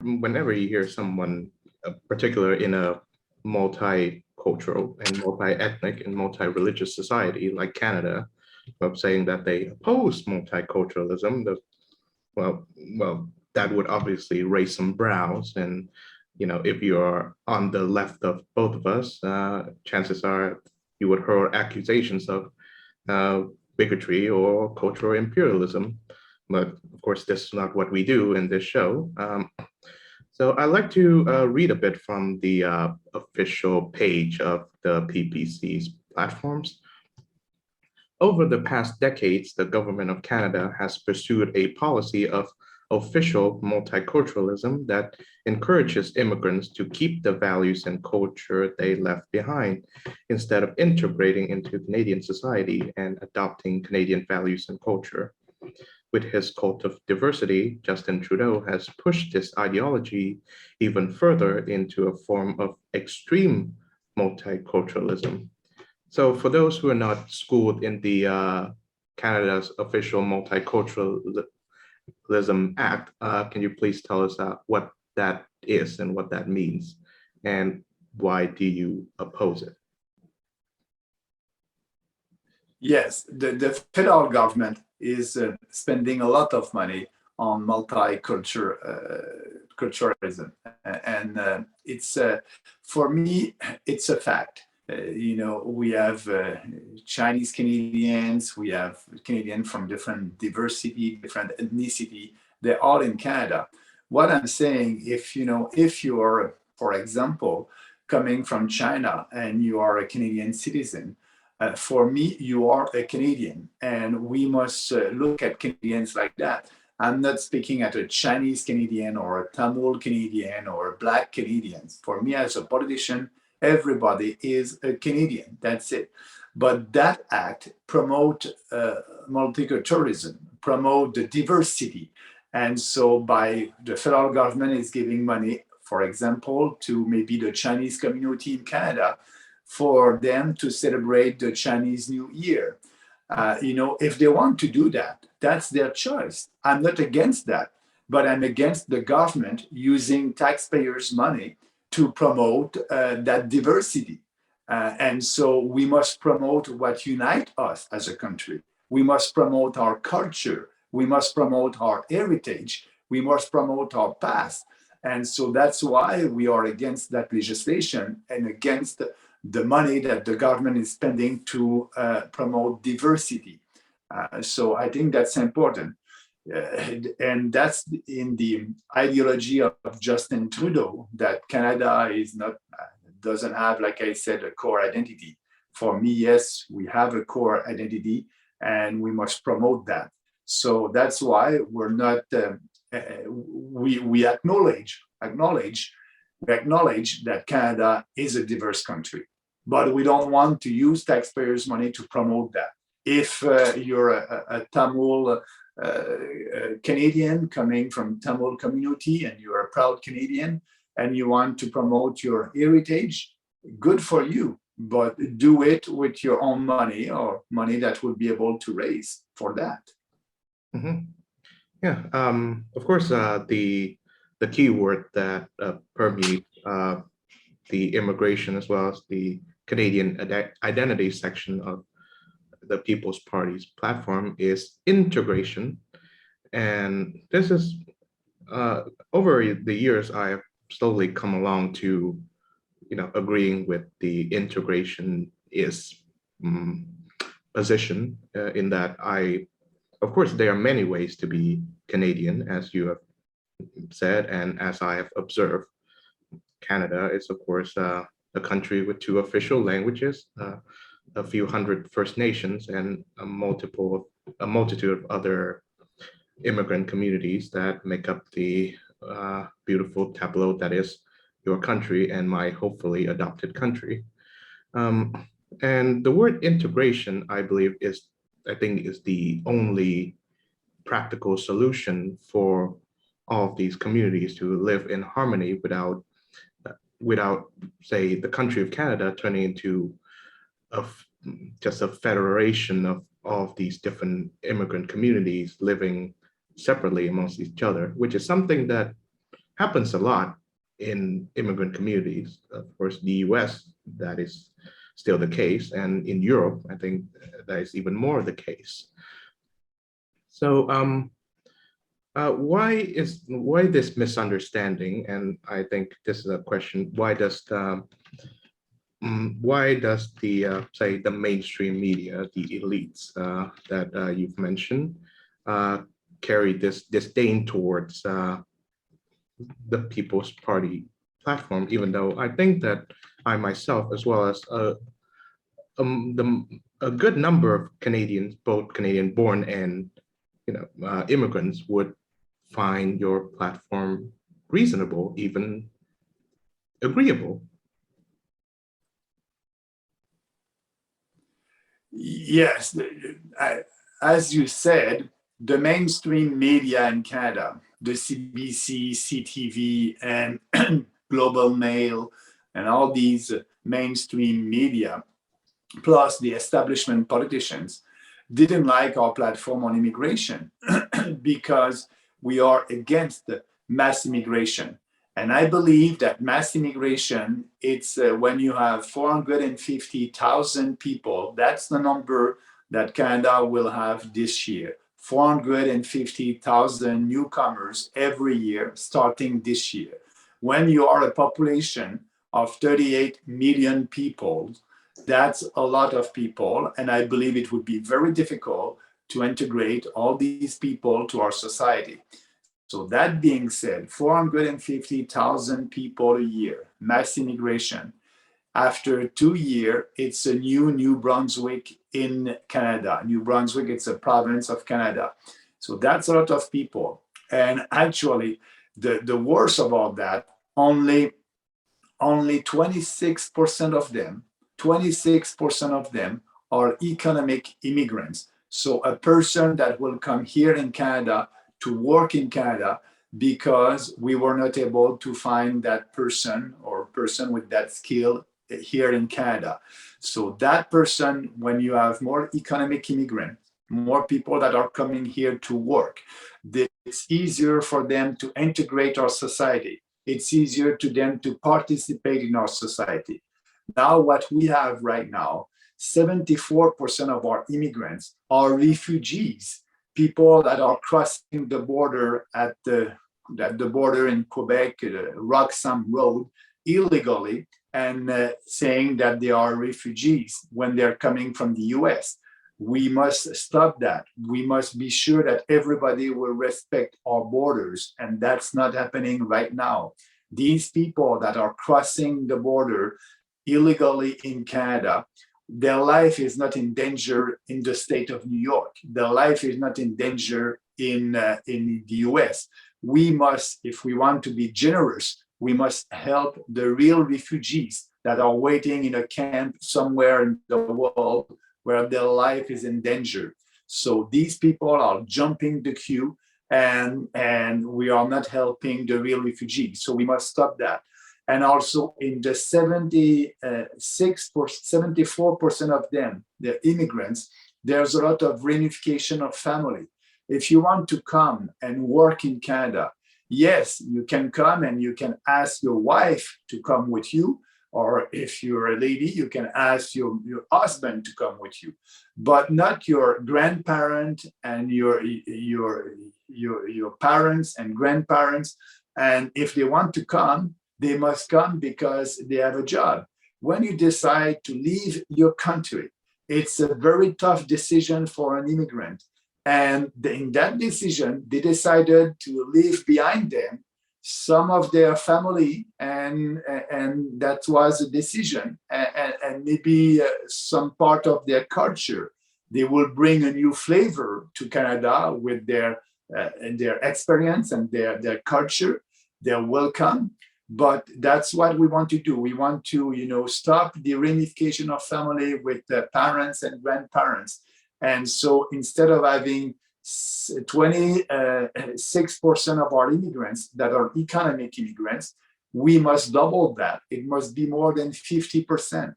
whenever you hear someone, particular in a multicultural and multi-ethnic and multi-religious society like Canada, of saying that they oppose multiculturalism, well, that would obviously raise some brows. And if you are on the left of both of us, chances are you would hurl accusations of uh, bigotry or cultural imperialism. But of course, this is not what we do in this show. So I'd like to read a bit from the official page of the PPC's platforms. Over the past decades, the government of Canada has pursued a policy of official multiculturalism that encourages immigrants to keep the values and culture they left behind instead of integrating into Canadian society and adopting Canadian values and culture. With his cult of diversity, Justin Trudeau has pushed this ideology even further into a form of extreme multiculturalism. So for those who are not schooled in the Canada's official Multiculturalism Act, can you please tell us what that is and what that means, and why do you oppose it? Yes, the federal government is spending a lot of money on multiculturalism, and it's for me it's a fact. We have Chinese Canadians, we have Canadians from different diversity, different ethnicity. They're all in Canada. What I'm saying, if you're, for example, coming from China and you are a Canadian citizen, for me, you are a Canadian, and we must look at Canadians like that. I'm not speaking at a Chinese Canadian or a Tamil Canadian or a Black Canadian. For me, as a politician, everybody is a Canadian. That's it. But that act promote multiculturalism, promote the diversity, and so by the federal government is giving money, for example, to maybe the Chinese community in Canada for them to celebrate the Chinese New Year. If they want to do that, that's their choice. I'm not against that, but I'm against the government using taxpayers' money to promote that diversity. And so we must promote what unites us as a country. We must promote our culture. We must promote our heritage. We must promote our past. And so that's why we are against that legislation and against the money that the government is spending to promote diversity. So I think that's important. And that's in the ideology of Justin Trudeau, that Canada doesn't have, like I said, a core identity. For me, yes, we have a core identity and we must promote that. So that's why we're not, we acknowledge that Canada is a diverse country, but we don't want to use taxpayers' money to promote that. If you're a Tamil Canadian coming from Tamil community and you're a proud Canadian and you want to promote your heritage, good for you, but do it with your own money or money that would be able to raise for that. Mm-hmm. Yeah, of course, the key word that permeates the immigration as well as the Canadian identity section of the People's Party's platform is integration. And this is, over the years, I have slowly come along to, agreeing with the integration is position in that of course, there are many ways to be Canadian, as you have said, and as I have observed. Canada is, of course, a country with two official languages, a few hundred First Nations, and a multitude of other immigrant communities that make up the beautiful tableau that is your country and my hopefully adopted country. And the word integration, I think, is the only practical solution for all of these communities to live in harmony without, say, the country of Canada turning into just a federation of all of these different immigrant communities living separately amongst each other, which is something that happens a lot in immigrant communities. Of course, the US, that is still the case. And in Europe, I think that is even more the case. So why this misunderstanding? And I think this is a question: why does the say the mainstream media, the elites that you've mentioned, carry this disdain towards the People's Party platform? Even though I think that I myself, as well as a good number of Canadians, both Canadian-born and immigrants, would find your platform reasonable, even agreeable. Yes, as you said, the mainstream media in Canada, the CBC, CTV, and Global Mail, and all these mainstream media, plus the establishment politicians, didn't like our platform on immigration because we are against the mass immigration. And I believe that mass immigration, it's when you have 450,000 people, that's the number that Canada will have this year. 450,000 newcomers every year, starting this year. When you are a population of 38 million people, that's a lot of people. And I believe it would be very difficult to integrate all these people to our society. So that being said, 450,000 people a year, mass immigration. After 2 years, it's a New Brunswick in Canada. New Brunswick, it's a province of Canada. So that's a lot of people. And actually, the worst about that, only 26% of them, 26% of them are economic immigrants. So a person that will come here in Canada to work in Canada because we were not able to find that person or person with that skill here in Canada. So that person, when you have more economic immigrants, more people that are coming here to work, it's easier for them to integrate our society. It's easier to them to participate in our society. Now, what we have right now, 74% of our immigrants are refugees, people that are crossing the border at the border in Quebec, Roxham Road, illegally, and saying that they are refugees when they're coming from the US. We must stop that. We must be sure that everybody will respect our borders, and that's not happening right now. These people that are crossing the border illegally in Canada, their life is not in danger in the state of New York. Their life is not in danger in the US. We must, if we want to be generous, we must help the real refugees that are waiting in a camp somewhere in the world where their life is in danger. So these people are jumping the queue, and we are not helping the real refugees. So we must stop that. And also in the 74% of them, the immigrants, there's a lot of reunification of family. If you want to come and work in Canada, yes, you can come and you can ask your wife to come with you. Or if you're a lady, you can ask your husband to come with you, but not your grandparent and your parents and grandparents. And if they want to come, they must come because they have a job. When you decide to leave your country, it's a very tough decision for an immigrant. And in that decision, they decided to leave behind them some of their family, and that was a decision, and maybe some part of their culture. They will bring a new flavor to Canada with their experience and their culture. They're welcome. But that's what we want to do. We want to, stop the reunification of family with the parents and grandparents. And so instead of having 26% of our immigrants that are economic immigrants, we must double that. It must be more than 50%.